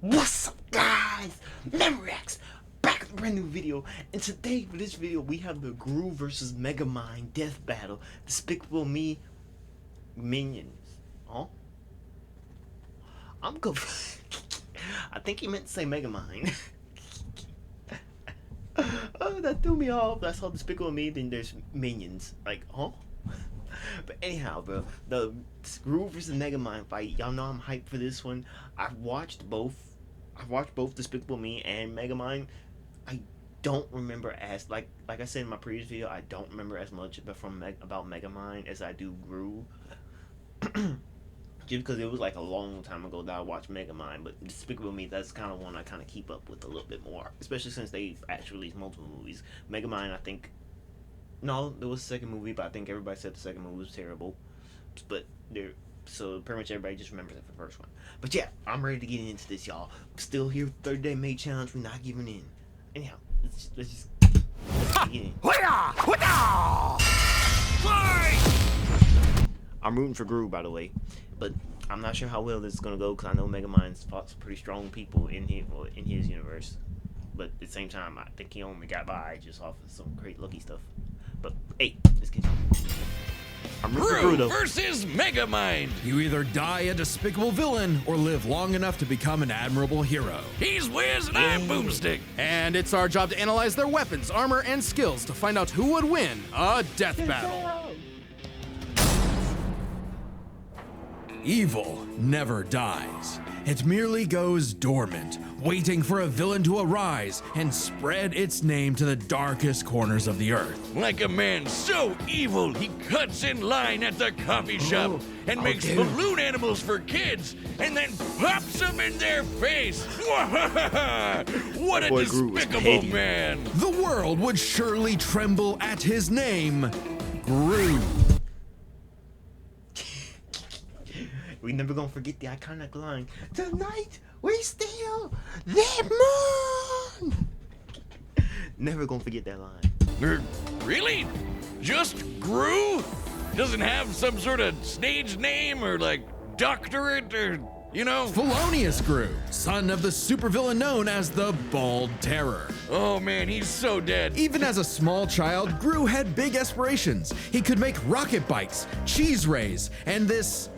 What's up, guys? Memorex back with a brand new video, and today for this video we have the Gru versus Megamind death battle. Despicable Me minions. Oh, I'm good. I think he meant to say Megamind. Oh, that threw me off. I saw Despicable Me, then there's minions. Like, huh? But anyhow, bro, the Gru versus Megamind fight. Y'all know I'm hyped for this one. I've watched both Despicable Me and Megamind. I don't remember as like I said in my previous video. I don't remember as much about Megamind as I do Gru. Just because it was like a long time ago that I watched Megamind, but Despicable Me, that's kind of one I kind of keep up with a little bit more, especially since they've actually released multiple movies. Megamind, I think. No, there was a second movie, but I think everybody said the second movie was terrible. But so pretty much everybody just remembers it for the first one. But yeah, I'm ready to get into this, y'all. I'm still here, 30 Day May Challenge. We're not giving in. Anyhow, let's get in. I'm rooting for Gru, by the way, but I'm not sure how well this is gonna go because I know Megamind's fought some pretty strong people in his universe. But at the same time, I think he only got by just off of some great lucky stuff. But hey, let's get started. I'm rooting for Gru though. Versus Megamind. You either die a despicable villain or live long enough to become an admirable hero. He's Wiz and I'm Boomstick. And it's our job to analyze their weapons, armor, and skills to find out who would win a death battle. Evil never dies. It merely goes dormant, waiting for a villain to arise and spread its name to the darkest corners of the earth. Like a man so evil, he cuts in line at the coffee shop and makes balloon animals for kids and then pops them in their face. What a despicable man. The world would surely tremble at his name, Gru. We never gonna forget the iconic line. Tonight we steal that moon. Never gonna forget that line. Really? Just Gru? Doesn't have some sort of stage name or like doctorate or, you know? Felonious Gru, son of the supervillain known as the Bald Terror. Oh man, he's so dead. Even as a small child, Gru had big aspirations. He could make rocket bikes, cheese rays, and this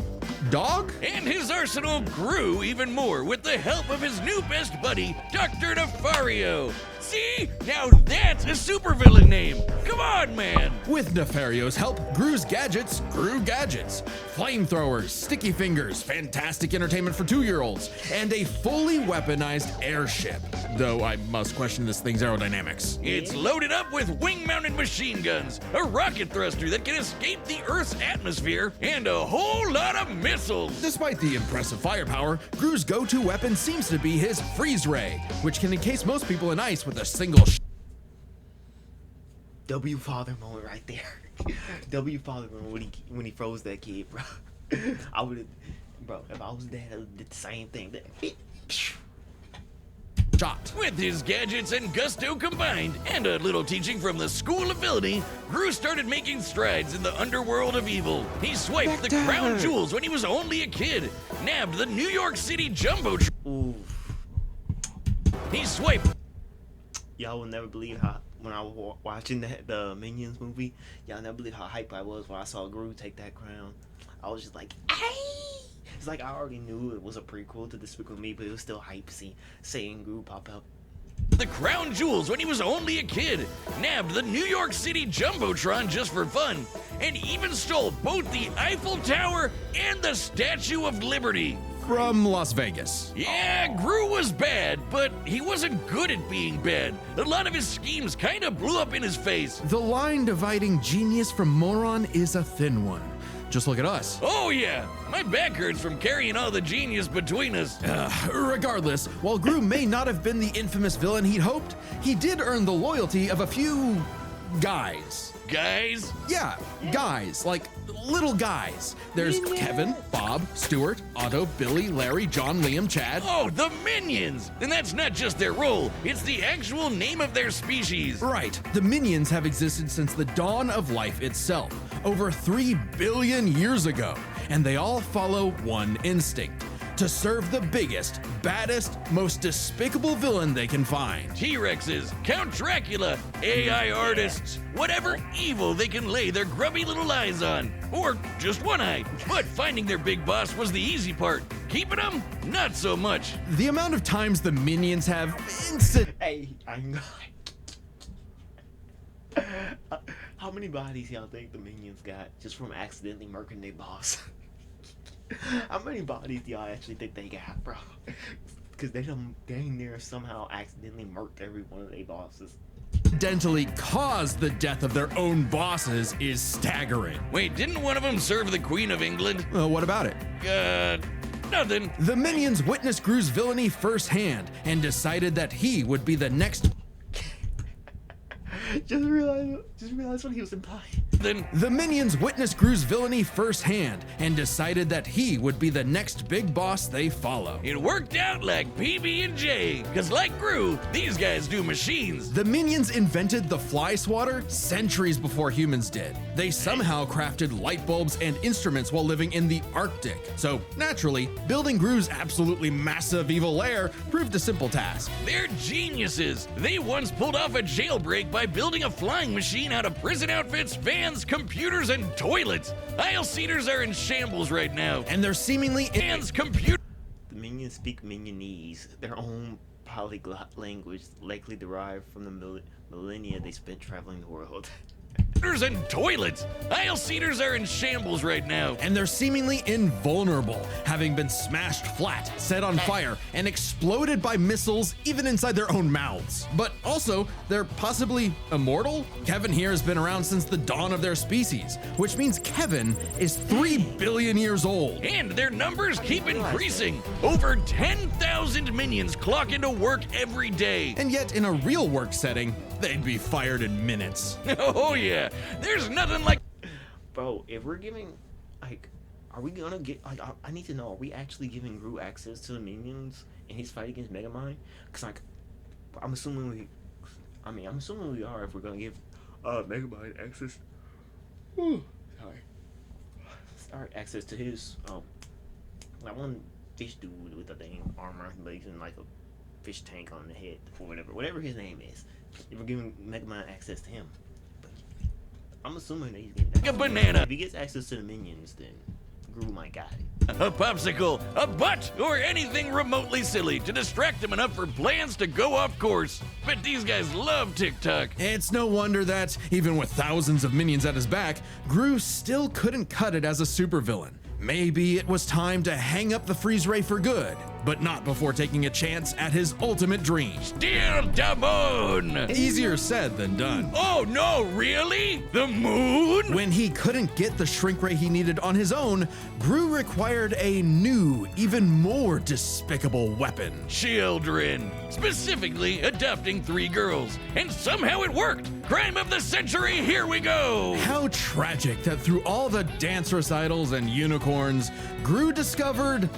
dog? And his arsenal grew even more with the help of his new best buddy, Dr. Nefario. See? Now that's a supervillain name. Come on, man. With Nefario's help, Gru's gadgets grew gadgets. Flamethrowers, sticky fingers, fantastic entertainment for 2-year-olds, and a fully weaponized airship. Though I must question this thing's aerodynamics. It's loaded up with wing-mounted machine guns, a rocket thruster that can escape the Earth's atmosphere, and a whole lot of missiles. Despite the impressive firepower, Gru's go-to weapon seems to be his freeze ray, which can encase most people in ice with a single W father moment right there. W father moment when he froze that kid, bro. I would have, bro. If I was dad, I would did the same thing. shot. With his gadgets and gusto combined, and a little teaching from the School of Villainy, Gru started making strides in the underworld of evil. He swiped the crown jewels when he was only a kid, nabbed the New York City Jumbotron. Ooh. He swiped. Y'all will never believe how, when I was watching the Minions movie, y'all never believe how hyped I was when I saw Gru take that crown. I was just like, hey! It's like I already knew it was a prequel to Despicable Me, but it was still hype seeing Gru pop up. The crown jewels when he was only a kid, nabbed the New York City Jumbotron just for fun, and even stole both the Eiffel Tower and the Statue of Liberty. From Las Vegas. Yeah, Gru was bad, but he wasn't good at being bad. A lot of his schemes kind of blew up in his face. The line dividing genius from moron is a thin one. Just look at us. Oh yeah, my back hurts from carrying all the genius between us. Regardless, while Gru may not have been the infamous villain he'd hoped, he did earn the loyalty of a few guys. Guys? Yeah, guys, like little guys. There's Kevin, Bob, Stuart, Otto, Billy, Larry, John, Liam, Chad. Oh, the Minions! And that's not just their role, it's the actual name of their species. Right, the Minions have existed since the dawn of life itself, over 3 billion years ago, and they all follow one instinct: to serve the biggest, baddest, most despicable villain they can find. T-Rexes, Count Dracula, AI artists, whatever evil they can lay their grubby little eyes on. Or just one eye. But finding their big boss was the easy part. Keeping them, not so much. The amount of times the minions have Hey, I'm how many bodies y'all think the minions got just from accidentally murking their boss? How many bodies do y'all actually think they got, bro? Because they done dang near somehow accidentally murked every one of their bosses. accidentally caused the death of their own bosses is staggering. Wait, didn't one of them serve the Queen of England? Well, what about it? Nothing. The minions witnessed Gru's villainy firsthand and decided that he would be the next. Just realize what he was implying. Then The minions witnessed Gru's villainy firsthand and decided that he would be the next big boss they follow. it worked out like PB&J, because like Gru, these guys do machines. The minions invented the fly swatter centuries before humans did. They somehow crafted light bulbs and instruments while living in the Arctic. So, naturally, building Gru's absolutely massive evil lair proved a simple task. They're geniuses. They once pulled off a jailbreak by building a flying machine out of prison outfits, fans, computers, and toilets. Aisle seaters are in shambles right now. And they're seemingly Fans, computers, The minions speak minionese, their own polyglot language likely derived from the millennia they spent traveling the world. and toilets. Aisle seaters are in shambles right now. and they're seemingly invulnerable, having been smashed flat, set on fire, and exploded by missiles even inside their own mouths. But also, they're possibly immortal? Kevin here has been around since the dawn of their species, which means Kevin is 3 billion years old. And their numbers keep increasing. Over 10,000 minions clock into work every day. And yet, in a real work setting, they'd be fired in minutes. Oh yeah, there's nothing like Bro, if we're giving, like, are we gonna get, like, I need to know, are we actually giving Gru access to the minions in his fight against Megamind? Because, like, I'm assuming we are if we're gonna give Megamind access. Sorry, access to his, that one fish dude with the dang armor, but he's in, like, a fish tank on the head, or whatever his name is. If we're giving Megamind access to him. But I'm assuming that he's getting access. a banana, If he gets access to the minions, then Gru might got it. a popsicle, a butt, or anything remotely silly to distract him enough for plans to go off course. Bet these guys love TikTok. It's no wonder that, even with thousands of minions at his back, Gru still couldn't cut it as a supervillain. Maybe it was time to hang up the freeze ray for good, but not before taking a chance at his ultimate dream. Dear the moon. Easier said than done. Oh no, really? The moon? When he couldn't get the shrink ray he needed on his own, Gru required a new, even more despicable weapon. Children. Specifically, adopting 3 girls. And somehow it worked. Crime of the century, here we go. How tragic that through all the dance recitals and unicorns, Gru discovered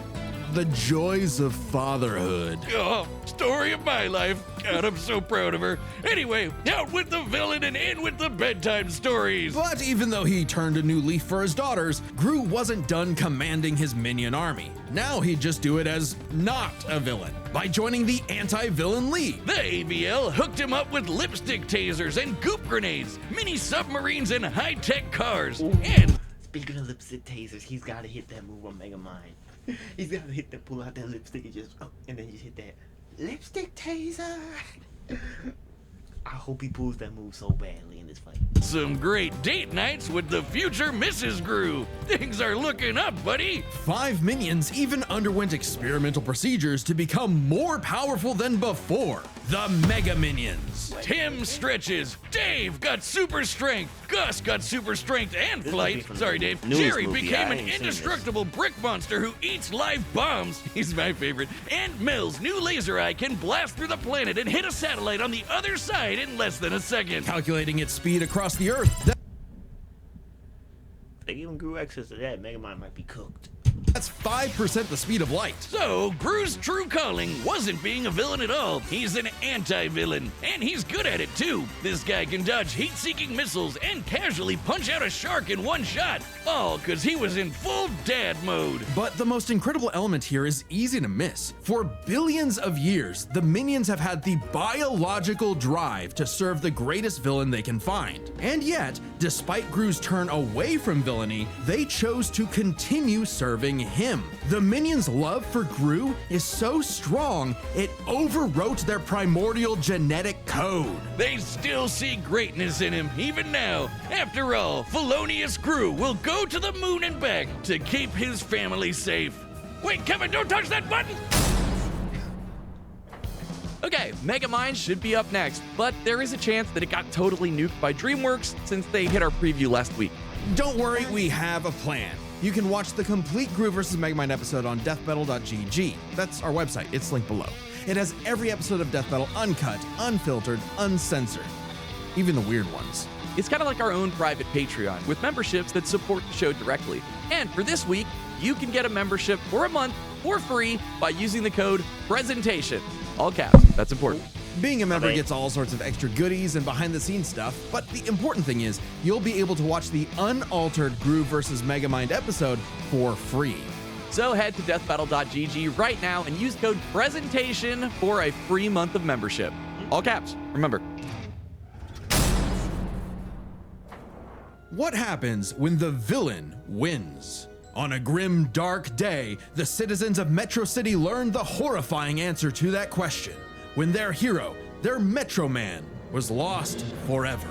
the joys of fatherhood. Oh, story of my life. God, I'm so proud of her. Anyway, out with the villain and in with the bedtime stories. But even though he turned a new leaf for his daughters, Gru wasn't done commanding his minion army. Now he'd just do it as not a villain, by joining the Anti-Villain League. The AVL hooked him up with lipstick tasers and goop grenades, mini submarines, and high-tech cars. And Speaking of lipstick tasers, he's gotta hit that move on Megamind. He's gotta hit that, pull out that lipstick and just, and then just hit that lipstick taser. I hope he pulls that move so badly in this fight. some great date nights with the future Mrs. Gru. Things are looking up, buddy. 5 minions even underwent experimental procedures to become more powerful than before. The Mega Minions. Tim stretches. Dave got super strength. Gus got super strength and flight. Sorry, Dave. News Jerry movie. became I an ain't seen indestructible brick monster who eats live bombs. He's my favorite. And Mills' new laser eye can blast through the planet and hit a satellite on the other side in less than a second. Calculating its speed across the Earth. If they give him Gru access to that, Megamind might be cooked. That's 5% the speed of light. So, Gru's true calling wasn't being a villain at all. He's an anti-villain, and he's good at it too. This guy can dodge heat-seeking missiles and casually punch out a shark in one shot, all because he was in full dad mode. But the most incredible element here is easy to miss. For billions of years, the minions have had the biological drive to serve the greatest villain they can find. And yet, despite Gru's turn away from villainy, they chose to continue serving him. The minions' love for Gru is so strong, it overwrote their primordial genetic code. They still see greatness in him, even now. After all, Felonious Gru will go to the moon and back to keep his family safe. Wait, Kevin, don't touch that button! Okay, Megamind should be up next, but there is a chance that it got totally nuked by DreamWorks since they hit our preview last week. Don't worry, we have a plan. You can watch the complete Gru vs. Megamind episode on deathbattle.gg. That's our website, it's linked below. It has every episode of Death Battle uncut, unfiltered, uncensored. Even the weird ones. It's kind of like our own private Patreon with memberships that support the show directly. And for this week, you can get a membership for a month for free by using the code PRESENTATION. All caps, that's important. Being a member Okay. gets all sorts of extra goodies and behind-the-scenes stuff, but the important thing is you'll be able to watch the unaltered Gru vs. Megamind episode for free. So head to deathbattle.gg right now and use code PRESENTATION for a free month of membership. All caps, remember. What happens when the villain wins? On a grim, dark day, the citizens of Metro City learned the horrifying answer to that question when their hero, their Metro Man, was lost forever.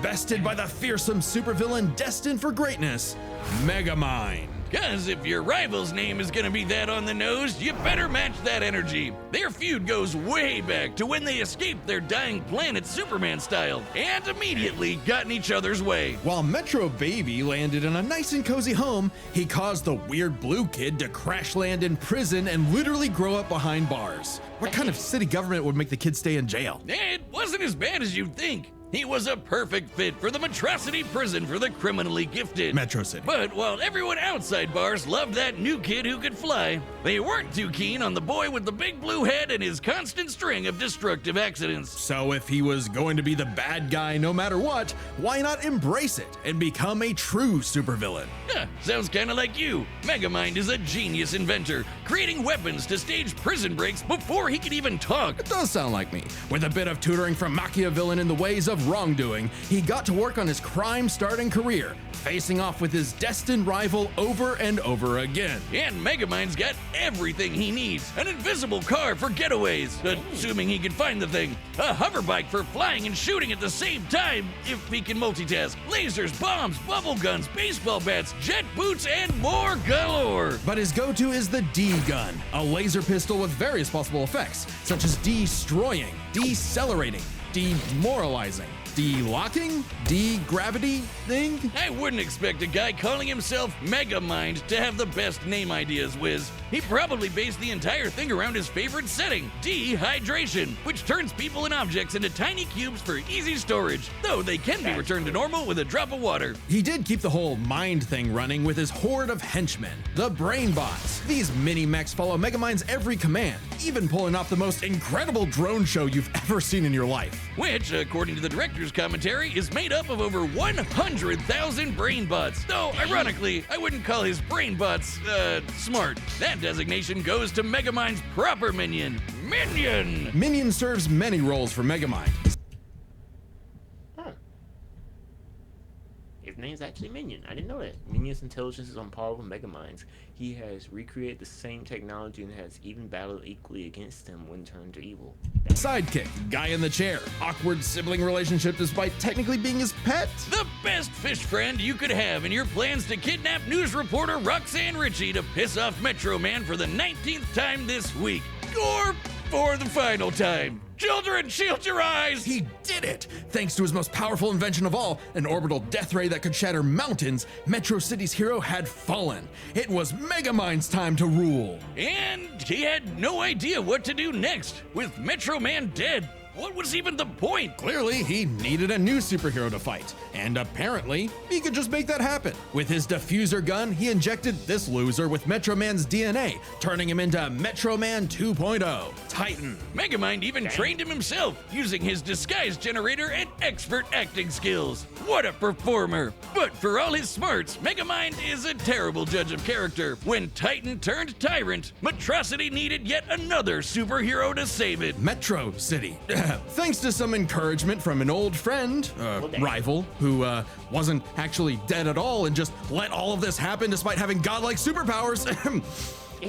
Bested by the fearsome supervillain destined for greatness, Megamind. Cause if your rival's name is gonna be that on the nose, you better match that energy. Their feud goes way back to when they escaped their dying planet Superman style and immediately got in each other's way. While Metro Baby landed in a nice and cozy home, he caused the weird blue kid to crash land in prison and literally grow up behind bars. What kind of city government would make the kid stay in jail? It wasn't as bad as you'd think. He was a perfect fit for the Metrocity prison for the criminally gifted. Metro City. But while everyone outside bars loved that new kid who could fly, they weren't too keen on the boy with the big blue head and his constant string of destructive accidents. So if he was going to be the bad guy no matter what, why not embrace it and become a true supervillain? Sounds kinda like you. Megamind is a genius inventor, creating weapons to stage prison breaks before he could even talk. It does sound like me. With a bit of tutoring from Machiavellian in the ways of wrongdoing, he got to work on his crime-starting career, facing off with his destined rival over and over again. And Megamind's got everything he needs. An invisible car for getaways, assuming he can find the thing. A hoverbike for flying and shooting at the same time, if he can multitask. Lasers, bombs, bubble guns, baseball bats, jet boots, and more galore. But his go-to is the D-gun, a laser pistol with various possible effects, such as destroying, decelerating, demoralizing, de-locking, de-gravity-ing. I wouldn't expect a guy calling himself Megamind to have the best name ideas, Wiz. He probably based the entire thing around his favorite setting, dehydration, which turns people and objects into tiny cubes for easy storage, though they can be returned to normal with a drop of water. He did keep the whole mind thing running with his horde of henchmen, the Brainbots. These mini-mechs follow Megamind's every command, even pulling off the most incredible drone show you've ever seen in your life. Which, according to the director's commentary, is made up of over 100,000 brainbots. Though, ironically, I wouldn't call his brainbots, smart. That designation goes to Megamind's proper minion, Minion! Minion serves many roles for Megamind. His name's actually Minion. I didn't know that. Minion's intelligence is on par with Megamind's. He has recreated the same technology and has even battled equally against him when turned to evil. Sidekick, guy in the chair, awkward sibling relationship despite technically being his pet. The best fish friend you could have in your plans to kidnap news reporter Roxanne Ritchie to piss off Metro Man for the 19th time this week. Or for the final time. Children, shield your eyes! He did it! Thanks to his most powerful invention of all, an orbital death ray that could shatter mountains, Metro City's hero had fallen. It was Megamind's time to rule. And he had no idea what to do next, with Metro Man dead. what was even the point? Clearly, he needed a new superhero to fight, and apparently, he could just make that happen. With his diffuser gun, he injected this loser with Metro Man's DNA, turning him into Metro Man 2.0, Titan. Megamind even trained him himself, using his disguise generator and expert acting skills. What a performer! But for all his smarts, Megamind is a terrible judge of character. When Titan turned tyrant, Metrocity needed yet another superhero to save it. Metro City. Thanks to some encouragement from an old friend, rival, who wasn't actually dead at all and just let all of this happen despite having godlike superpowers.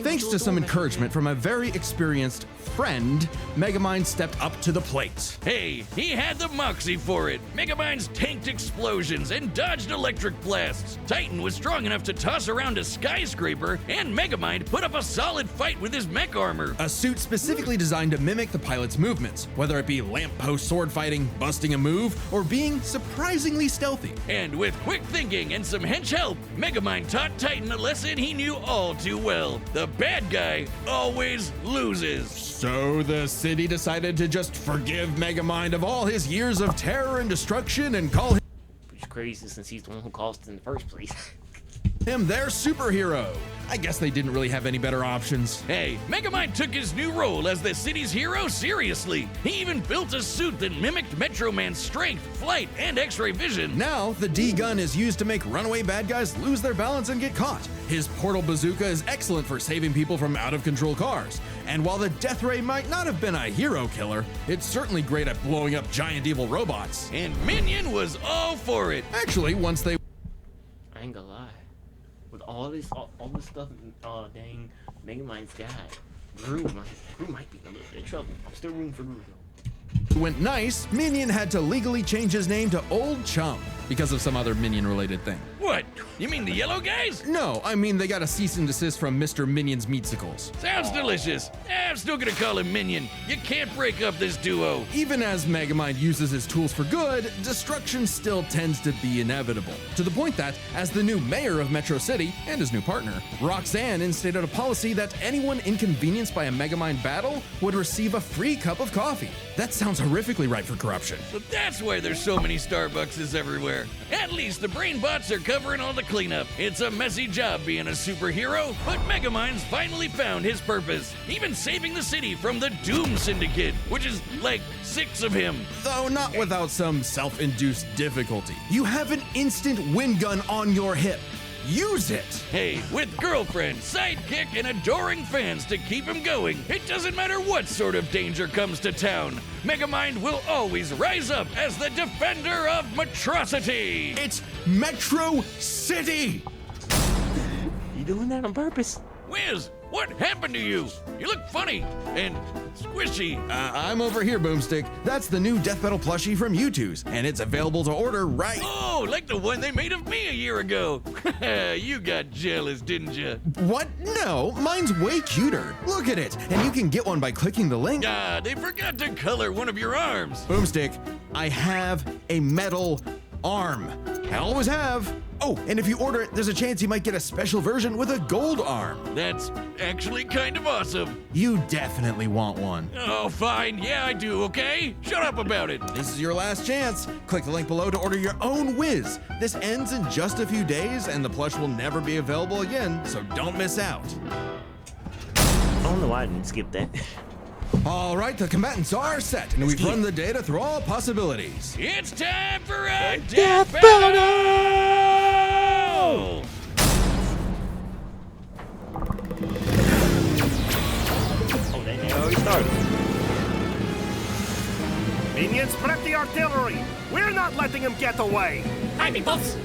Thanks to some encouragement from a very experienced friend, Megamind stepped up to the plate. Hey, he had the moxie for it. Megamind's tanked explosions and dodged electric blasts. Titan was strong enough to toss around a skyscraper, and Megamind put up a solid fight with his mech armor. A suit specifically designed to mimic the pilot's movements, whether it be lamppost sword fighting, busting a move, or being surprisingly stealthy. And with quick thinking and some hench help, Megamind taught Titan a lesson he knew all too well. The bad guy always loses. So the city decided to just forgive Megamind of all his years of terror and destruction and call Which is crazy since he's the one who caused it in the first place. him their superhero. I guess they didn't really have any better options. Hey, Megamind took his new role as the city's hero seriously. He even built a suit that mimicked Metro Man's strength, flight, and X-ray vision. Now, the D-gun is used to make runaway bad guys lose their balance and get caught. His portal bazooka is excellent for saving people from out-of-control cars. And while the Death Ray might not have been a hero killer, it's certainly great at blowing up giant evil robots. And Minion was all for it. Actually, once they I ain't gonna lie. With all this stuff, dang, Megamind's guy, Gru might be in a little bit of trouble. I'm still rooting for Gru though. went nice, Minion had to legally change his name to Old Chum because of some other Minion-related thing. What? You mean the yellow guys? No, I mean they got a cease and desist from Mr. Minion's Meatsicles. Sounds delicious. I'm still gonna call him Minion. You can't break up this duo. Even as Megamind uses his tools for good, destruction still tends to be inevitable. To the point that, as the new mayor of Metro City, and his new partner, Roxanne instated a policy that anyone inconvenienced by a Megamind battle would receive a free cup of coffee. That sounds horrifically ripe for corruption. So that's why there's so many Starbuckses everywhere. At least the brain bots are covering all the cleanup. It's a messy job being a superhero, but Megamind's finally found his purpose, even saving the city from the Doom Syndicate, which is like 6 of him. Though not without some self-induced difficulty. You have an instant wind gun on your hip. Use it! Hey, with girlfriend, sidekick, and adoring fans to keep him going, it doesn't matter what sort of danger comes to town. Megamind will always rise up as the defender of Metrocity! It's Metro City! You doing that on purpose? Wiz, what happened to you? You look funny and squishy. I'm over here, Boomstick. That's the new Death Metal plushie from U2's, and it's available to order right. Oh, like the one they made of me a year ago. You got jealous, didn't you? What? No, mine's way cuter. Look at it, and you can get one by clicking the link. Ah, they forgot to color one of your arms. Boomstick, I have a metal arm. I always have. Oh, and if you order it, there's a chance you might get a special version with a gold arm. That's actually kind of awesome. You definitely want one. Oh, fine. Yeah, I do, okay? Shut up about it. This is your last chance. Click the link below to order your own Wiz. This ends in just a few days, and the plush will never be available again, so don't miss out. I don't know why I didn't skip that. All right, the combatants are set, and we've run the data through all possibilities. It's time for a death battle! Oh, they already started. Minions, prep the artillery! We're not letting him get away! Hi, peoples!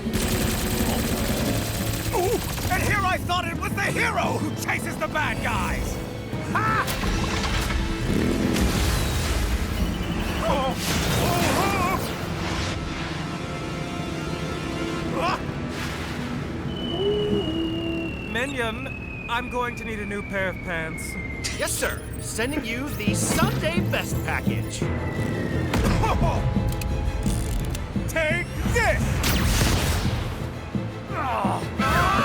Ooh, and here I thought it was the hero who chases the bad guys! Ha! Oh. Minion, I'm going to need a new pair of pants. Yes, sir. Sending you the Sunday Best package. Take this! Oh. Ha!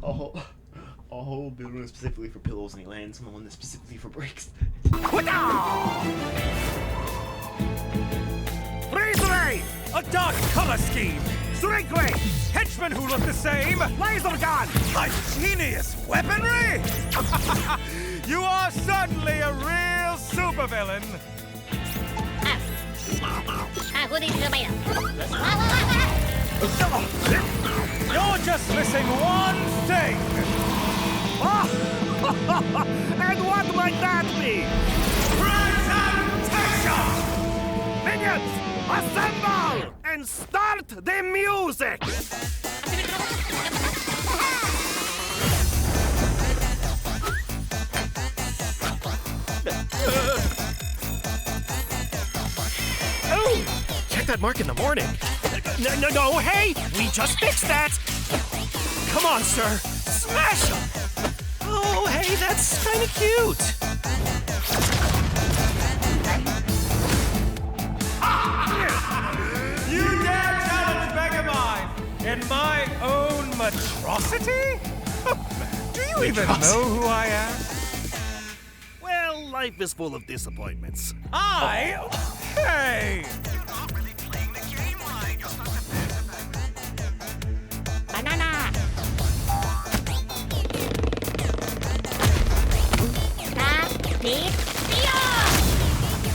Oh. one specifically for pillows, and he lands on the one that's specifically for bricks. Freeze ray! A dark color scheme! Strike ray! Henchmen who look the same! Laser gun! Ingenious weaponry! You are certainly a real supervillain! You're just missing one thing! And what might that be? Presentation! Minions, assemble! And start the music! Oh! Check that mark in the morning. No, hey! We just fixed that! Come on, sir! Smash him! Oh, hey, that's kind of cute! You dare challenge Megamind in my own monstrosity? Do you even know who I am? Well, life is full of disappointments. Hey! Banana.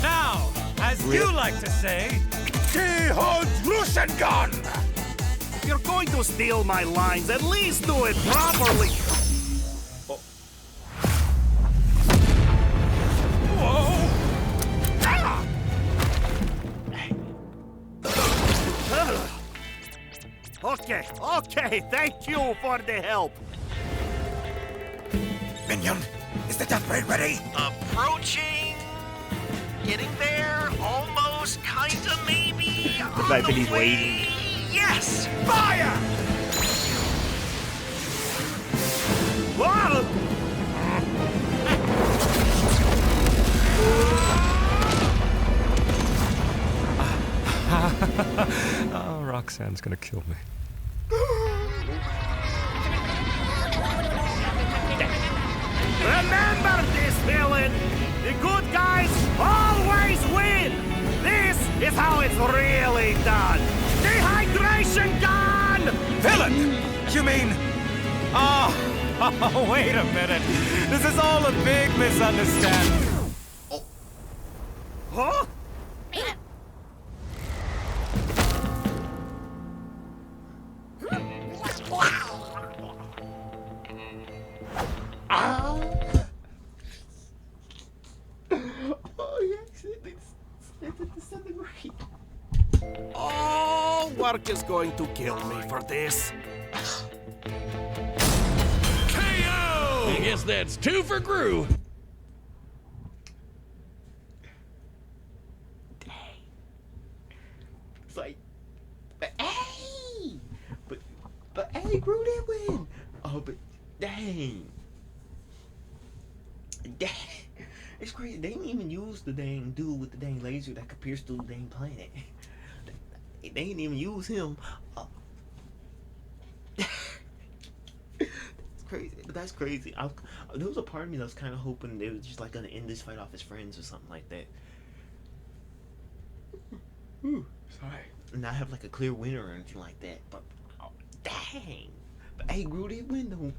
Now, as you like to say, gun! If you're going to steal my lines, at least do it properly. Whoa! Okay, thank you for the help. Minion, is the death ray ready? Approaching. Getting there. Almost. Kinda. Maybe. The fact that he's waiting. Yes. Fire! Whoa! Oh, Roxanne's gonna kill me. Remember this, villain! The good guys always win! This is how it's really done! Dehydration gun! Villain! You mean... Oh, wait a minute. This is all a big misunderstanding. Huh? Oh, yes, it's disintegrate. Oh, work is going to kill me for this. KO! I guess that's 2 for Gru. It's like, but hey, Gru did win. Oh, but dang. It's crazy. They didn't even use the dang dude with the dang laser that could pierce through the dang planet. They didn't even use him. That's crazy. But that's crazy. There was a part of me that was kind of hoping they were just like gonna end this fight off as friends or something like that. Sorry. And not have like a clear winner or anything like that. But dang. But hey, Gru did win though.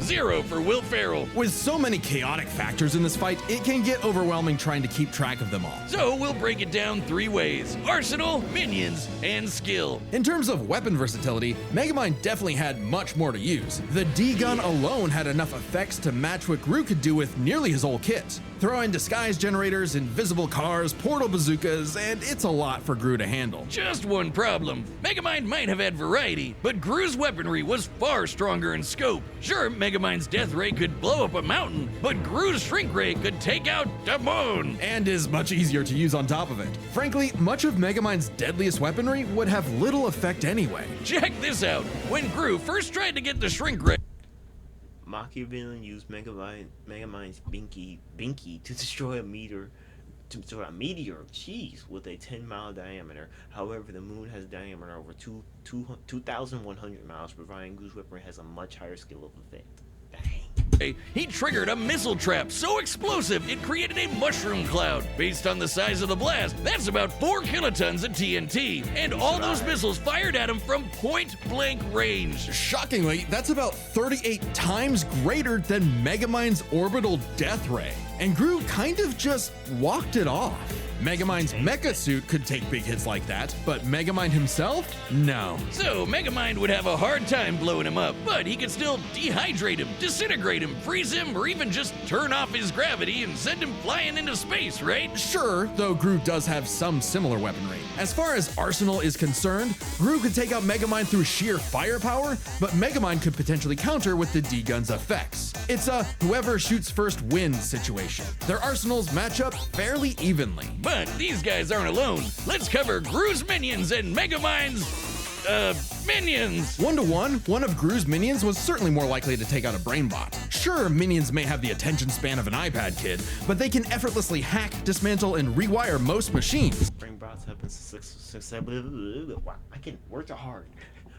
0 for Will Ferrell. With so many chaotic factors in this fight, it can get overwhelming trying to keep track of them all. So we'll break it down 3 ways: arsenal, minions, and skill. In terms of weapon versatility, Megamind definitely had much more to use. The D-gun alone had enough effects to match what Gru could do with nearly his whole kit. Throw in disguise generators, invisible cars, portal bazookas, and it's a lot for Gru to handle. Just one problem. Megamind might have had variety, but Gru's weaponry was far stronger in scope. Sure, Megamind's death ray could blow up a mountain, but Gru's shrink ray could take out the moon. And is much easier to use on top of it. Frankly, much of Megamind's deadliest weaponry would have little effect anyway. Check this out. When Gru first tried to get the shrink ray, Machiavellian used Megamind's binky to destroy a meteor, jeez, with a 10-mile diameter. However, the moon has a diameter over 2,100 miles, providing Gru's weaponry has a much higher scale of effect. Dang. He triggered a missile trap so explosive it created a mushroom cloud. Based on the size of the blast, that's about 4 kilotons of TNT, and all those missiles fired at him from point-blank range. Shockingly, that's about 38 times greater than Megamind's orbital death ray. And Gru kind of just walked it off. Megamind's mecha suit could take big hits like that, but Megamind himself? No. So Megamind would have a hard time blowing him up, but he could still dehydrate him, disintegrate him, freeze him, or even just turn off his gravity and send him flying into space, right? Sure, though Gru does have some similar weaponry. As far as arsenal is concerned, Gru could take out Megamind through sheer firepower, but Megamind could potentially counter with the D-Gun's effects. It's a whoever shoots first wins situation. Their arsenals match up fairly evenly. But these guys aren't alone. Let's cover Gru's minions and Megamind's, minions. 1-to-1, one of Gru's minions was certainly more likely to take out a brainbot. Sure, minions may have the attention span of an iPad kid, but they can effortlessly hack, dismantle, and rewire most machines. Brainbots have been successfully. Wow, I can words are hard.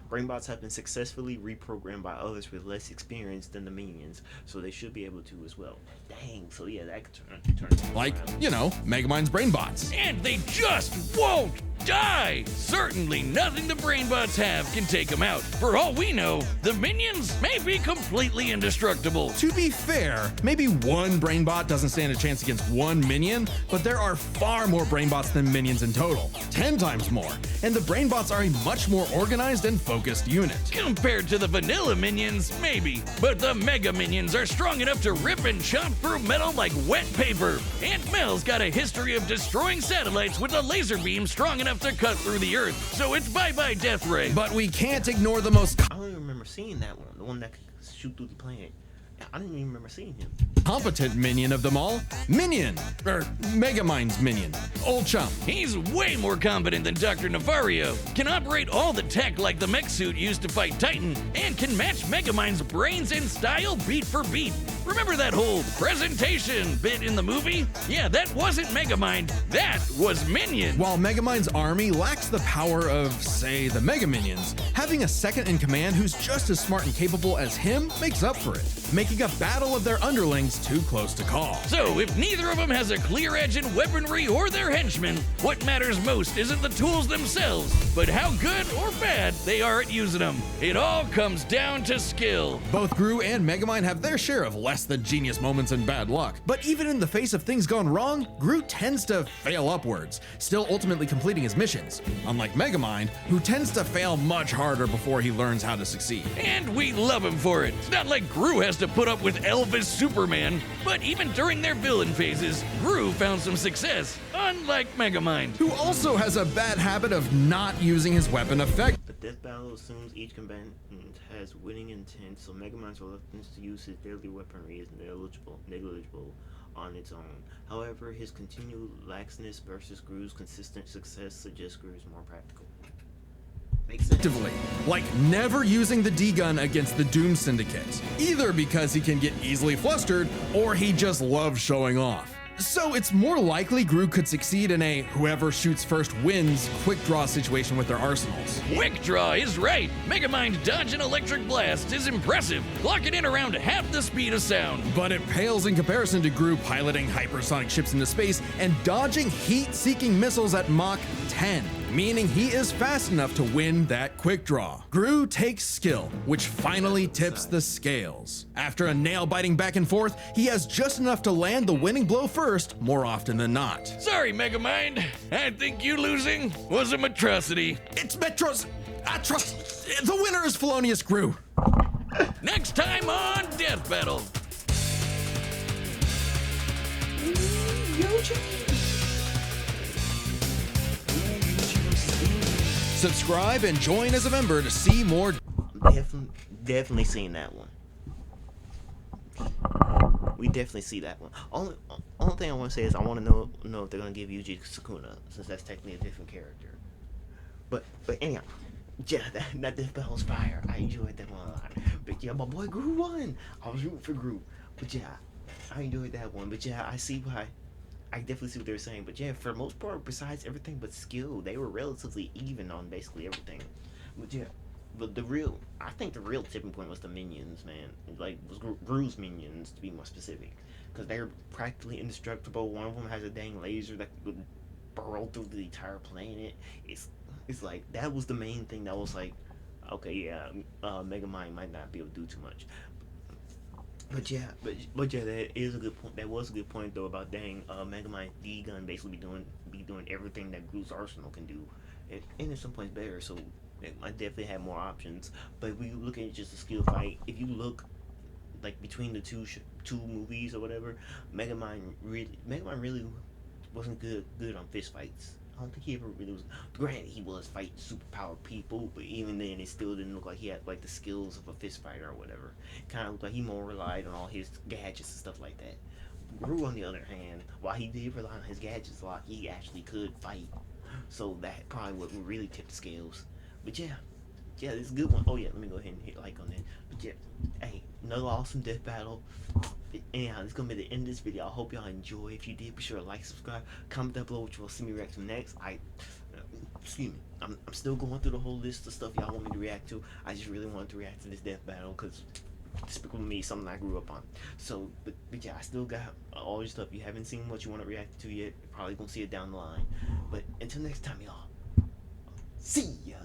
Brainbots have been successfully reprogrammed by others with less experience than the minions, so they should be able to as well. Dang, so yeah, that could turn Like, around. you know, Megamind's brainbots. And they just won't die. Certainly nothing the Brainbots have can take them out. For all we know, the minions may be completely indestructible. To be fair, maybe one brainbot doesn't stand a chance against one minion, but there are far more brainbots than minions in total. 10 times more. And the brainbots are a much more organized and focused unit. Compared to the vanilla minions, maybe. But the Mega Minions are strong enough to rip and chop through metal like wet paper. Aunt Mel's got a history of destroying satellites with a laser beam strong enough to cut through the Earth, so it's bye-bye Death Ray. But we can't ignore the most I don't even remember seeing that one, the one that could shoot through the planet. I didn't even remember seeing him. competent minion of them all, Minion, or Megamind's minion, Old Chum. He's way more competent than Dr. Nefario, can operate all the tech like the mech suit used to fight Titan, and can match Megamind's brains and style beat for beat. Remember that whole presentation bit in the movie? Yeah, that wasn't Megamind, that was Minion. While Megamind's army lacks the power of, say, the Mega Minions, having a second in command who's just as smart and capable as him makes up for it, making a battle of their underlings too close to call. So, if neither of them has a clear edge in weaponry or their henchmen, what matters most isn't the tools themselves, but how good or bad they are at using them. It all comes down to skill. Both Gru and Megamind have their share of less than genius moments and bad luck, but even in the face of things gone wrong, Gru tends to fail upwards, still ultimately completing his missions, unlike Megamind, who tends to fail much harder before he learns how to succeed. And we love him for it. It's not like Gru has to put up with Elvis Superman, but even during their villain phases, Gru found some success, unlike Megamind. Who also has a bad habit of not using his weapon effectively. The death battle assumes each combatant has winning intent, so Megamind's reluctance to use his deadly weaponry is negligible on its own. However, his continued laxness versus Gru's consistent success suggests Gru is more practical. Makes sense. Like never using the D-gun against the Doom Syndicate, either because he can get easily flustered or he just loves showing off. So it's more likely Gru could succeed in a whoever shoots first wins quick draw situation with their arsenals. Quick draw is right. Megamind dodging electric blasts is impressive, clocking in around half the speed of sound. But it pales in comparison to Gru piloting hypersonic ships into space and dodging heat-seeking missiles at Mach 10, meaning he is fast enough to win that quick draw. Gru takes skill, which finally tips the scales. After a nail-biting back and forth, he has just enough to land the winning blow first, more often than not. Sorry, Megamind. I think you losing was a atrocity. It's Metros Atros. The winner is Felonious Gru. Next time on Death Battle. Subscribe and join as a member to see more. Definitely seen that one. We definitely see that one. Only thing I want to say is I want to know if they're gonna give Yuji Sukuna, since that's technically a different character. But anyhow, yeah, that Death Battle's fire. I enjoyed that one a lot. But yeah, my boy Gru won. I was rooting for Gru. But yeah, I enjoyed that one. But yeah, I see why. I definitely see what they're saying. But yeah, for the most part, besides everything but skill, they were relatively even on basically everything. But yeah, But I think the real tipping point was the minions, man. Like, was Gru's minions, to be more specific. Because they're practically indestructible. One of them has a dang laser that would burrow through the entire planet. It's like, that was the main thing that was like, okay, yeah, Megamind might not be able to do too much. But yeah, that is a good point. That was a good point though about dang Megamind D gun basically be doing everything that Gru's arsenal can do, and at some points better. So I definitely have more options. But if we look at just a skill fight, if you look like between the two movies or whatever, Megamind really wasn't good on fist fights. I don't think he ever really was. Granted, he was fighting superpowered people, but even then, it still didn't look like he had like the skills of a fist fighter or whatever. Kind of looked like he more relied on all his gadgets and stuff like that. Gru, on the other hand, while he did rely on his gadgets a lot, he actually could fight. So that probably would really tip the scales. But yeah, it's a good one. Oh yeah, let me go ahead and hit like on that. But yeah, hey, another awesome death battle. Anyhow, this is gonna be the end of this video. I hope y'all enjoy. If you did, be sure to like, subscribe, comment down below what you want to see me react to next. Excuse me, I'm still going through the whole list of stuff y'all want me to react to. I just really wanted to react to this death battle because Despicable Me, something I grew up on. So, but yeah, I still got all your stuff. You haven't seen what you want to react to yet. You're probably gonna see it down the line. But until next time, y'all. See ya.